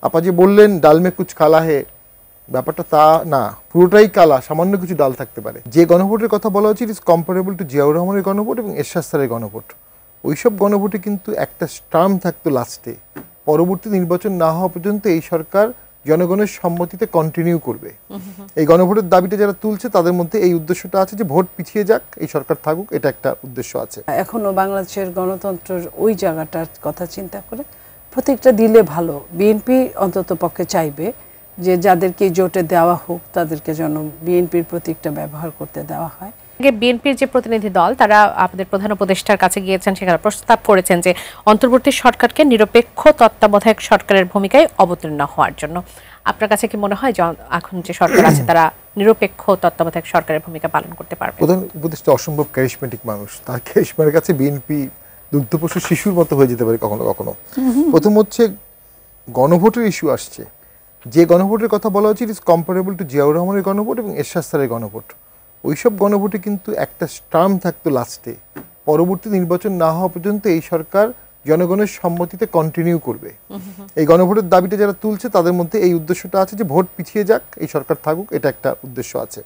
আপা যে বললেন ডাল মে কুছ কালা হে, ব্যাপারটা তা না, পুরোটাই কালা, সামান্য কিছু ডাল থাকতে পারে। যে গণভোটের কথা বলা হচ্ছে it is comparable to Ziaur রহমানের গণভোট এবং এরশাদ স্যারের গণভোট। ওইসব গণভোটে কিন্তু একটা টার্ম থাকতো লাস্টে, পরবর্তী নির্বাচন না হওয়া পর্যন্ত এই সরকার জনগণের সম্মতিতে কন্টিনিউ করবে। এই গণভোটের দাবিটা যারা তুলছে তাদের মধ্যে এই উদ্দেশ্যটা আছে যে ভোট পিছিয়ে যাক, এই সরকার থাকুক, এটা একটা উদ্দেশ্য আছে। এখনো বাংলাদেশের গণতন্ত্রের ওই জায়গাটার কথা চিন্তা করে প্রত্যেকটা দিলে ভালো। বিএনপি অন্তত পক্ষে চাইবে যে যাদেরকে জোটে দেওয়া হোক তাদেরকে যেন বিএনপির প্রতীকটা ব্যবহার করতে দেওয়া হয়। বিএনপির যে প্রতিনিধি দল তারা আপনাদের প্রধান উপদেষ্টার কাছে গিয়েছেন, সেখানে প্রস্তাব করেছেন যে অন্তর্বর্তী সরকারকে নিরপেক্ষ তত্ত্বাবধায়ক সরকারের ভূমিকায় অবতীর্ণ হওয়ার জন্য। আপনার কাছে কি মনে হয় যে এখন যে সরকার আছে তারা নিরপেক্ষ তত্ত্বাবধায়ক সরকারের ভূমিকা পালন করতে পারবে? প্রধান উপদেষ্টা অসম্ভব ক্যারিশমেটিক মানুষ, তার ক্যারিশমার কাছে বিএনপি দুগ্ধপোষ্য শিশুর মতো হয়ে যেতে পারে কখনো কখনো। প্রথম হচ্ছে গণভোটের ইস্যু আসছে, যে গণভোটের কথা বলা হচ্ছে it is comparable to Ziaur রহমানের গণভোট এবং এরশাদ স্যারের গণভোট। ওইসব গণভোটে কিন্তু একটা টার্ম থাকতো লাস্টে, পরবর্তী নির্বাচন না হওয়া পর্যন্ত এই সরকার জনগণের সম্মতিতে কন্টিনিউ করবে। এই গণভোটের দাবিটা যারা তুলছে তাদের মধ্যে এই উদ্দেশ্যটা আছে যে ভোট পিছিয়ে যাক, এই সরকার থাকুক, এটা একটা উদ্দেশ্য আছে।